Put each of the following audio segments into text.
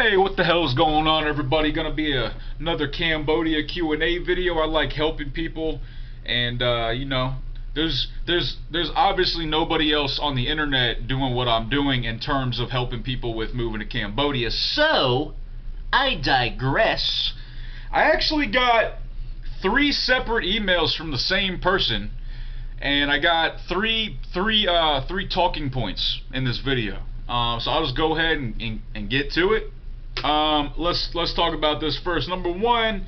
Hey, what the hell's going on, everybody? Gonna be another Cambodia Q&A video. I like helping people, and there's obviously nobody else on the internet doing what I'm doing in terms of helping people with moving to Cambodia. So I digress. I actually got three separate emails from the same person, and I got three talking points in this video. So I'll just go ahead and get to it. Let's talk about this first. Number one,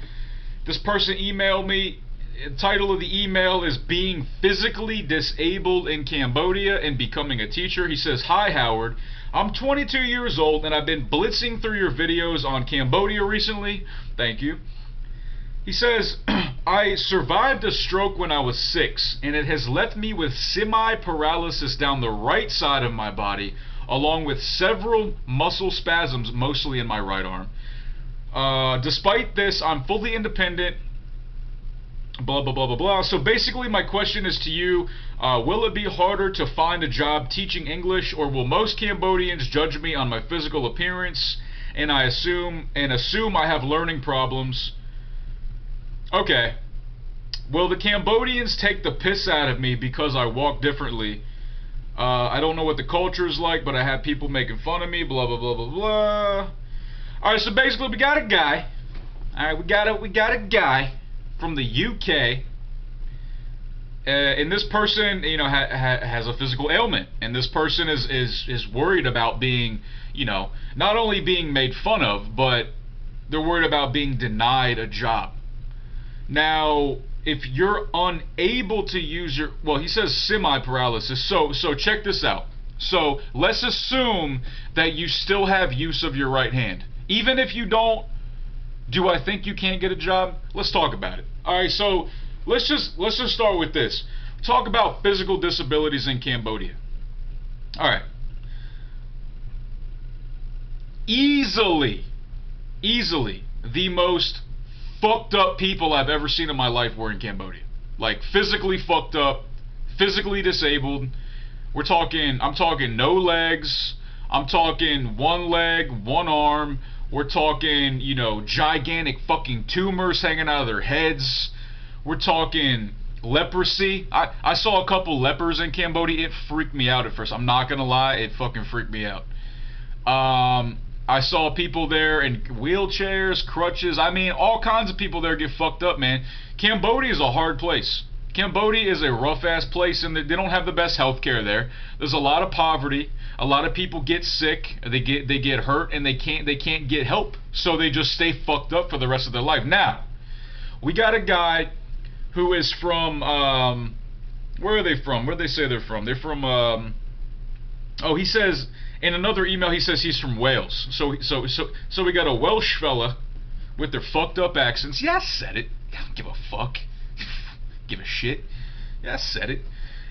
this person emailed me. The title of the email is "Being Physically Disabled in Cambodia and Becoming a Teacher." He says, "Hi Howard, I'm 22 years old and I've been blitzing through your videos on Cambodia recently." Thank you. He says, "I survived a stroke when I was 6 and it has left me with semi-paralysis down the right side of my body, along with several muscle spasms, mostly in my right arm. Despite this, I'm fully independent, blah, blah, blah, blah, blah. So basically my question is to you, will it be harder to find a job teaching English, or will most Cambodians judge me on my physical appearance and assume I have learning problems?" Okay. Will the Cambodians take the piss out of me because I walk differently? I don't know what the culture is like, but I have people making fun of me, blah, blah, blah, blah, blah. Alright, so basically we got a guy. Alright, we got a guy from the UK. And this person, has a physical ailment. And this person is worried about being, not only being made fun of, but they're worried about being denied a job. Now, if you're unable to use your, well, he says semi-paralysis, so check this out. So let's assume that you still have use of your right hand. Even if you don't, do I think you can't get a job? Let's talk about it. Alright, so let's just start with this. Talk about physical disabilities in Cambodia. Alright. Easily the most fucked up people I've ever seen in my life were in Cambodia. Like, physically fucked up, physically disabled. I'm talking no legs. I'm talking one leg, one arm. We're talking, gigantic fucking tumors hanging out of their heads. We're talking leprosy. I saw a couple lepers in Cambodia. It freaked me out at first. I'm not gonna lie, it fucking freaked me out. I saw people there in wheelchairs, crutches. I mean, all kinds of people there get fucked up, man. Cambodia is a hard place. Cambodia is a rough-ass place, and they don't have the best healthcare there. There's a lot of poverty. A lot of people get sick. They get hurt, and they can't get help. So they just stay fucked up for the rest of their life. Now, we got a guy who is from where are they from? Where do they say they're from? They're from oh, he says in another email, he says he's from Wales. So we got a Welsh fella with their fucked up accents. Yeah, I said it. I don't give a fuck. Give a shit. Yeah, I said it.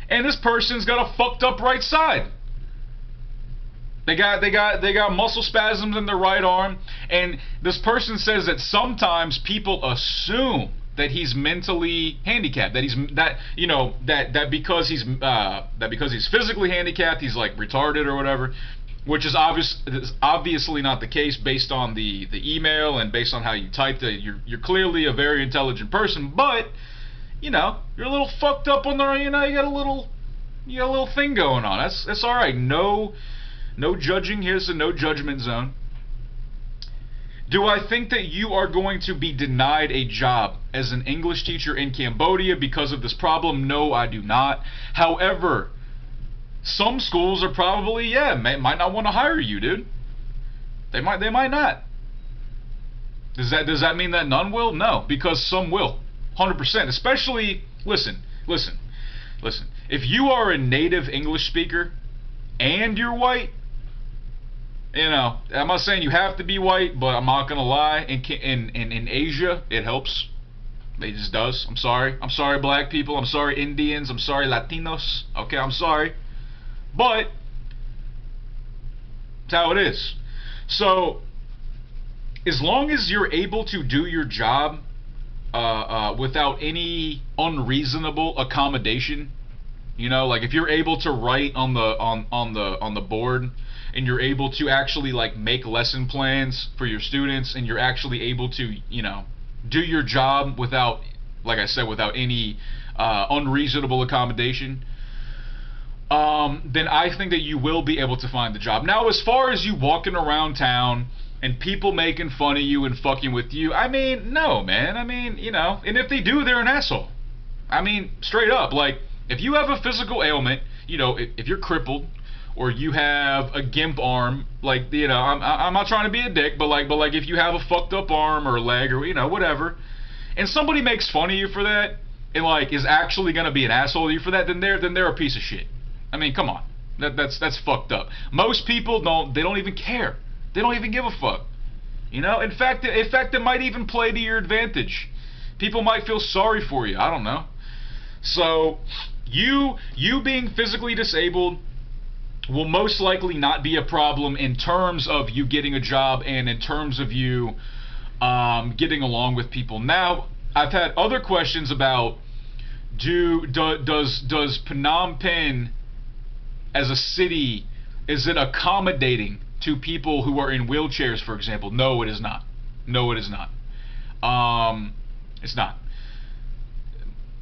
And this person's got a fucked up right side. They got muscle spasms in their right arm, and this person says that sometimes people assume that he's mentally handicapped, that because he's physically handicapped, he's like retarded or whatever, which is obviously not the case based on the email and based on how you typed it. You're clearly a very intelligent person, but you're a little fucked up on the, you got a little thing going on. That's all right. No judging here, so no judgment zone. Do I think that you are going to be denied a job as an English teacher in Cambodia because of this problem? No, I do not. However, some schools are probably, might not want to hire you, dude. They might not. Does that mean that none will? No, because some will. 100%. Especially, listen. If you are a native English speaker and you're white, I'm not saying you have to be white, but I'm not gonna lie. In Asia, it helps. It just does. I'm sorry, black people. I'm sorry, Indians. I'm sorry, Latinos. Okay, I'm sorry, but it's how it is. So, as long as you're able to do your job without any unreasonable accommodation, You know, like if you're able to write on the board, and you're able to actually like make lesson plans for your students, and you're actually able to, you know, do your job without, like I said, without any unreasonable accommodation, then I think that you will be able to find the job. Now, as far as you walking around town and people making fun of you and fucking with you, I mean, no, man. I mean, you know, and if they do, they're an asshole. I mean, straight up, like, if you have a physical ailment, you know, if you're crippled, or you have a gimp arm, like, you know, I'm not trying to be a dick, but like if you have a fucked up arm or leg or, you know, whatever, and somebody makes fun of you for that, and like is actually gonna be an asshole to you for that, then they're a piece of shit. I mean, come on, that's fucked up. Most people don't even care. They don't even give a fuck. You know, in fact, it might even play to your advantage. People might feel sorry for you. I don't know. So, you being physically disabled will most likely not be a problem in terms of you getting a job and in terms of you getting along with people. Now, I've had other questions about does Phnom Penh as a city, is it accommodating to people who are in wheelchairs, for example? No, it is not. No, it is not. It's not.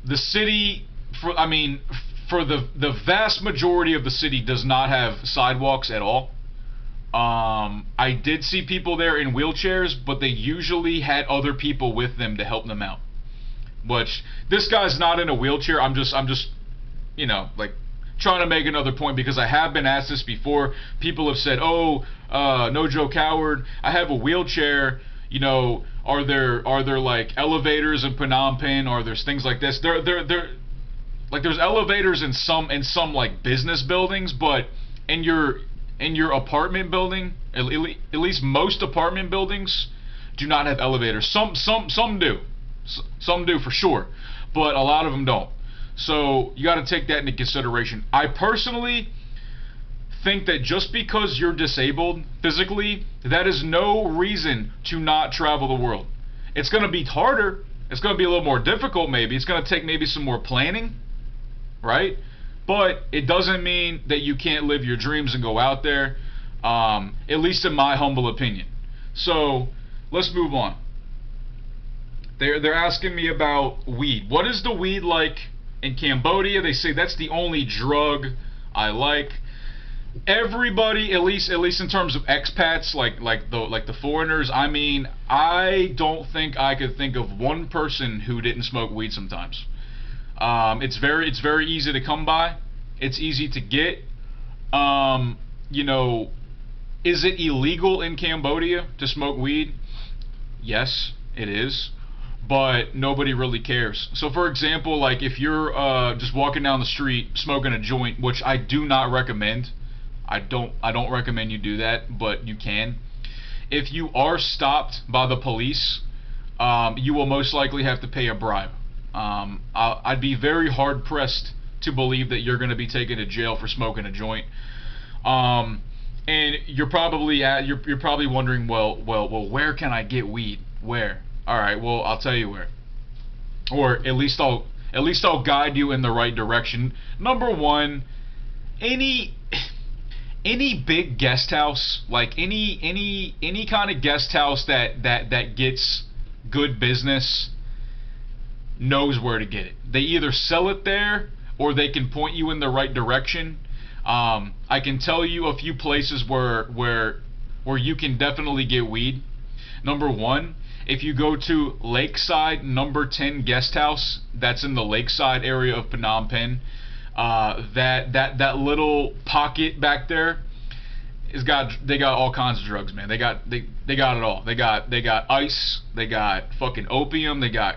The city, for the vast majority of the city does not have sidewalks at all. I did see people there in wheelchairs, but they usually had other people with them to help them out. Which, this guy's not in a wheelchair. I'm just, you know, like, trying to make another point, because I have been asked this before. People have said, "Oh, no Joe Coward, I have a wheelchair. You know, are there like elevators in Phnom Penh, or there's things like this?" There like there's elevators in some like business buildings, but in your apartment building, at least most apartment buildings do not have elevators. Some do. Some do for sure, but a lot of them don't. So you got to take that into consideration. I personally think that just because you're disabled physically, that is no reason to not travel the world. It's going to be harder. It's going to be a little more difficult maybe. It's going to take maybe some more planning, right? But it doesn't mean that you can't live your dreams and go out there, at least in my humble opinion. So let's move on. They're asking me about weed. What is the weed like in Cambodia? They say that's the only drug I like. Everybody, at least in terms of expats, like the foreigners, I mean, I don't think I could think of one person who didn't smoke weed sometimes. It's very easy to come by. It's easy to get. You know, is it illegal in Cambodia to smoke weed? Yes, it is. But nobody really cares. So for example, like if you're just walking down the street smoking a joint, which I do not recommend. I don't recommend you do that, but you can. If you are stopped by the police, you will most likely have to pay a bribe. I'd be very hard pressed to believe that you're going to be taken to jail for smoking a joint. And you're probably wondering, well, where can I get weed? Where? All right, well, I'll tell you where, or at least I'll guide you in the right direction. Number one, any big guest house, like any kind of guest house that gets good business, knows where to get it. They either sell it there or they can point you in the right direction. I can tell you a few places where you can definitely get weed. Number one, if you go to Lakeside Number 10 Guest House, that's in the Lakeside area of Phnom Penh. That little pocket back there they got all kinds of drugs, man. They got it all. They got ice, they got fucking opium, they got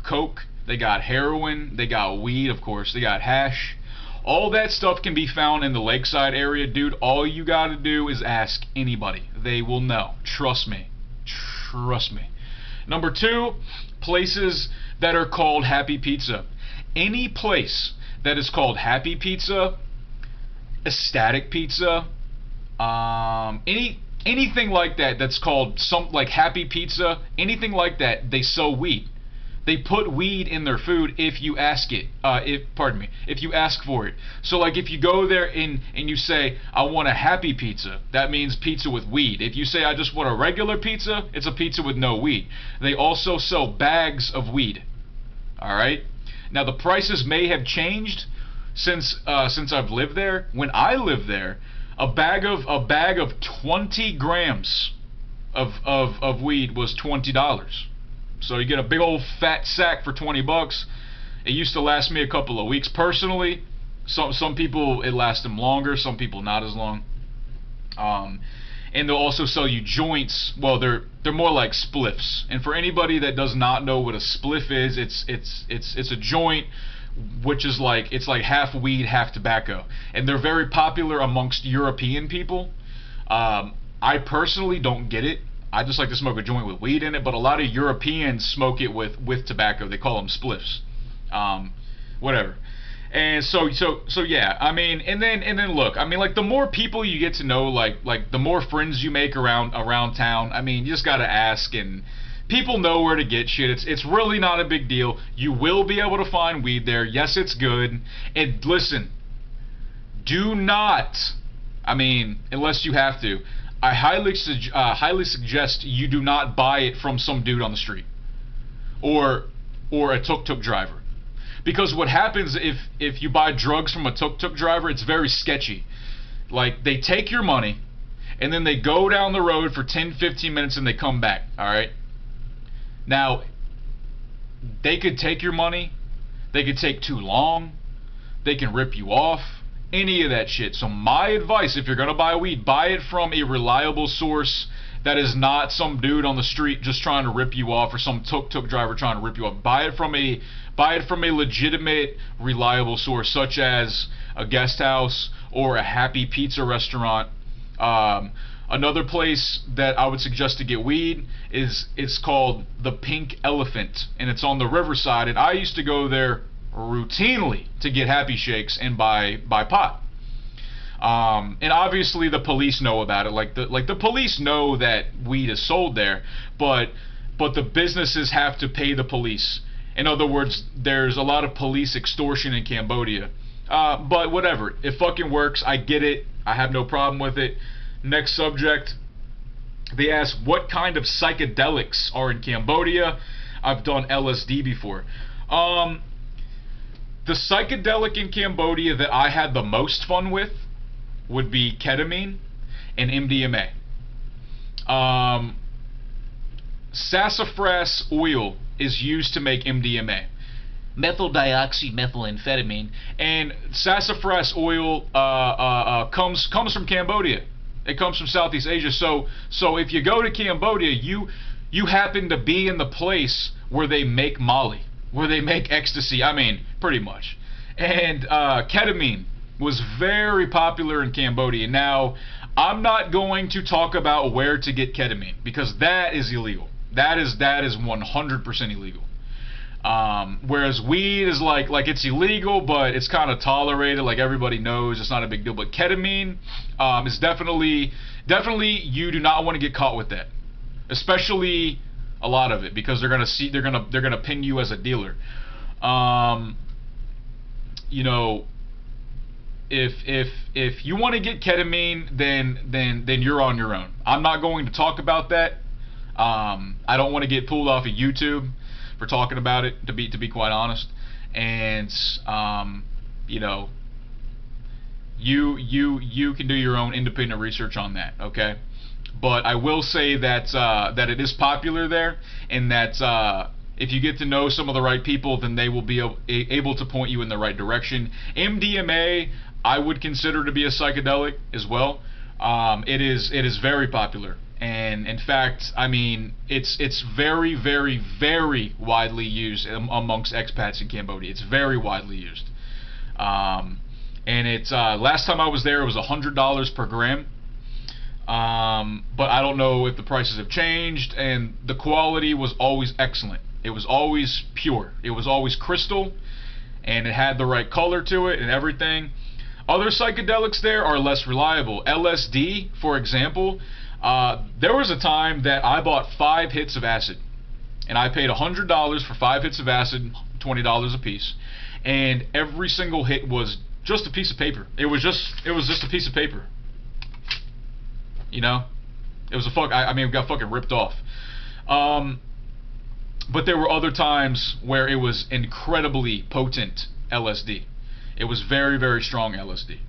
coke, they got heroin, they got weed, of course, they got hash. All that stuff can be found in the Lakeside area, dude. All you gotta do is ask anybody. They will know. Trust me. Trust me. Number two, places that are called Happy Pizza. Any place that is called Happy Pizza, Ecstatic Pizza, anything like that that's called like Happy Pizza, anything like that, they sell weed. They put weed in their food if you ask it. If you ask for it. So like if you go there and you say, I want a happy pizza, that means pizza with weed. If you say, I just want a regular pizza, it's a pizza with no weed. They also sell bags of weed. Alright? Now the prices may have changed since I've lived there. When I lived there, a bag of 20 grams of weed was $20. So you get a big old fat sack for 20 bucks. It used to last me a couple of weeks personally. Some people it lasts them longer, some people not as long. And they'll also sell you joints. Well, they're more like spliffs. And for anybody that does not know what a spliff is, it's a joint which is like half weed, half tobacco. And they're very popular amongst European people. I personally don't get it. I just like to smoke a joint with weed in it, but a lot of Europeans smoke it with tobacco. They call them spliffs. Whatever. And so yeah, I mean, and then look, I mean, like the more people you get to know, like the more friends you make around town, I mean, you just gotta ask, and people know where to get shit. It's really not a big deal. You will be able to find weed there. Yes, it's good. And listen, do not, I mean, unless you have to, I highly suggest you do not buy it from some dude on the street or a tuk-tuk driver, because what happens if you buy drugs from a tuk-tuk driver, it's very sketchy. Like, they take your money and then they go down the road for 10-15 minutes and they come back. All right, now they could take your money, they could take too long, they can rip you off, any of that shit. So my advice, if you're gonna buy weed, buy it from a reliable source that is not some dude on the street just trying to rip you off, or some tuk-tuk driver trying to rip you off. Buy it from a legitimate, reliable source, such as a guest house or a Happy Pizza restaurant. Another place that I would suggest to get weed it's called the Pink Elephant, and it's on the riverside, and I used to go there routinely to get happy shakes and buy pot. And obviously the police know about it. Like the police know that weed is sold there, but the businesses have to pay the police. In other words, there's a lot of police extortion in Cambodia. But whatever, it fucking works. I get it. I have no problem with it. Next subject. They ask, what kind of psychedelics are in Cambodia? I've done LSD before. The psychedelic in Cambodia that I had the most fun with would be ketamine and MDMA. Sassafras oil is used to make MDMA, methyl dioxymethylamphetamine, and sassafras oil comes from Cambodia. It comes from Southeast Asia. So if you go to Cambodia, you happen to be in the place where they make Molly, where they make ecstasy. I mean, pretty much. And ketamine was very popular in Cambodia. Now, I'm not going to talk about where to get ketamine, because that is illegal. That is 100% illegal. Whereas weed is like it's illegal, but it's kind of tolerated. Like, everybody knows it's not a big deal. But ketamine is definitely you do not want to get caught with that, especially a lot of it, because they're gonna pin you as a dealer. You know, if you want to get ketamine, then you're on your own. I'm not going to talk about that. I don't want to get pulled off of YouTube for talking about it, to be quite honest. And you know, you can do your own independent research on that, okay? But I will say that that it is popular there, and that if you get to know some of the right people, then they will be able to point you in the right direction. MDMA, I would consider to be a psychedelic as well. It is very popular, and in fact, I mean, it's very, very, very widely used amongst expats in Cambodia. It's very widely used, and it's last time I was there, it was $100 per gram. But I don't know if the prices have changed, and the quality was always excellent. It was always pure. It was always crystal, and it had the right color to it and everything. Other psychedelics there are less reliable. LSD, for example, there was a time that I bought 5 hits of acid. and I paid $100 for 5 hits of acid, $20 a piece, and every single hit was just a piece of paper. It was just a piece of paper. You know, it was I mean, it got fucking ripped off. But there were other times where it was incredibly potent LSD. It was very, very strong LSD.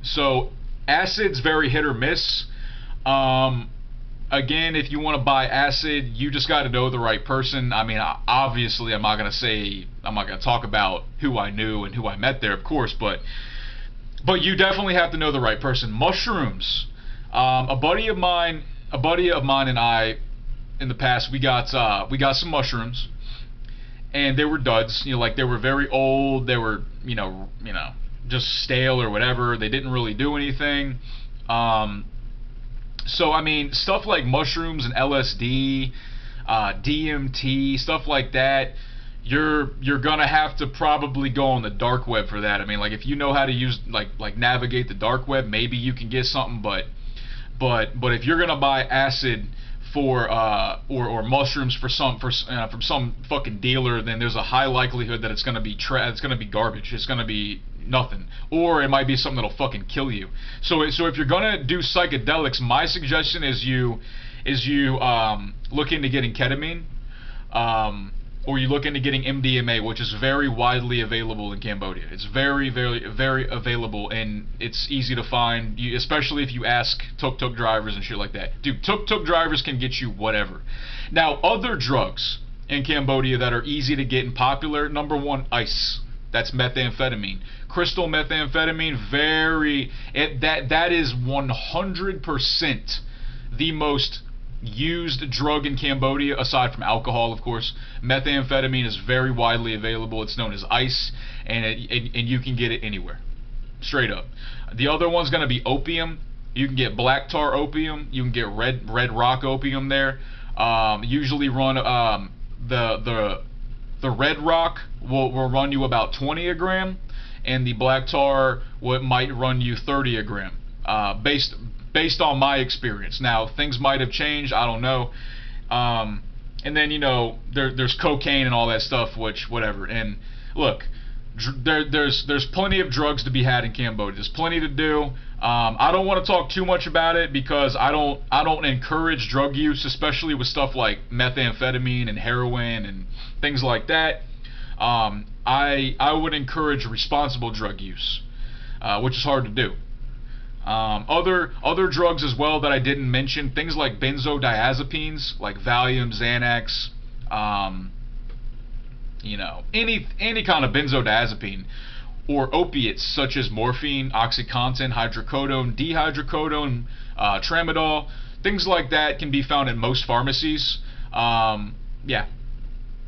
So acid's very hit or miss. Again, if you want to buy acid, you just got to know the right person. I mean, obviously, I'm not going to talk about who I knew and who I met there, of course, but you definitely have to know the right person. Mushrooms. A buddy of mine and I, in the past, we got some mushrooms, and they were duds. You know, like, they were very old. They were, you know, just stale or whatever. They didn't really do anything. So I mean, stuff like mushrooms and LSD, DMT, stuff like that, you're gonna have to probably go on the dark web for that. I mean, like, if you know how to use like navigate the dark web, maybe you can get something. But if you're gonna buy acid for or mushrooms from some fucking dealer, then there's a high likelihood that it's gonna be garbage. It's gonna be nothing, or it might be something that'll fucking kill you. So if you're gonna do psychedelics, my suggestion is you look into getting ketamine, or you look into getting MDMA, which is very widely available in Cambodia. It's very, very, very available, and it's easy to find, especially if you ask tuk-tuk drivers and shit like that. Dude, tuk-tuk drivers can get you whatever. Now, other drugs in Cambodia that are easy to get and popular, number one, ice. That's methamphetamine. Crystal methamphetamine, that is 100% the most used drug in Cambodia, aside from alcohol, of course. Methamphetamine is very widely available. It's known as ice, and you can get it anywhere, straight up. The other one's going to be opium. You can get black tar opium. You can get red rock opium there. Usually run the red rock will run you about 20 a gram, and the black tar might run you 30 a gram, based on my experience. Now, things might have changed, I don't know. And then, you know, there's cocaine and all that stuff, which, whatever. And look, there's plenty of drugs to be had in Cambodia. There's plenty to do. I don't want to talk too much about it because I don't encourage drug use, especially with stuff like methamphetamine and heroin and things like that. I would encourage responsible drug use, which is hard to do. Other drugs as well that I didn't mention, things like benzodiazepines, like Valium, Xanax, you know, any kind of benzodiazepine, or opiates such as morphine, OxyContin, hydrocodone, dihydrocodone, tramadol, things like that can be found in most pharmacies. Yeah,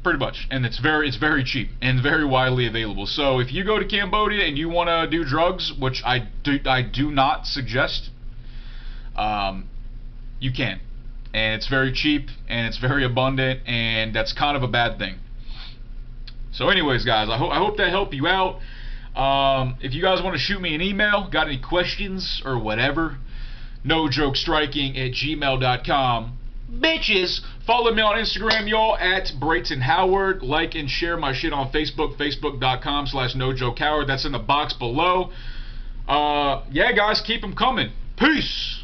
pretty much, and it's very cheap and very widely available. So if you go to Cambodia and you want to do drugs, which I do not suggest, you can, and it's very cheap and it's very abundant, and that's kind of a bad thing. So anyways, guys, I hope that helped you out. If you guys want to shoot me an email, got any questions or whatever, nojokestriking@gmail.com. Bitches, follow me on Instagram, y'all, at Brayton Howard. Like and share my shit on Facebook, facebook.com/nojokehoward. That's in the box below. Yeah, guys, keep them coming. Peace.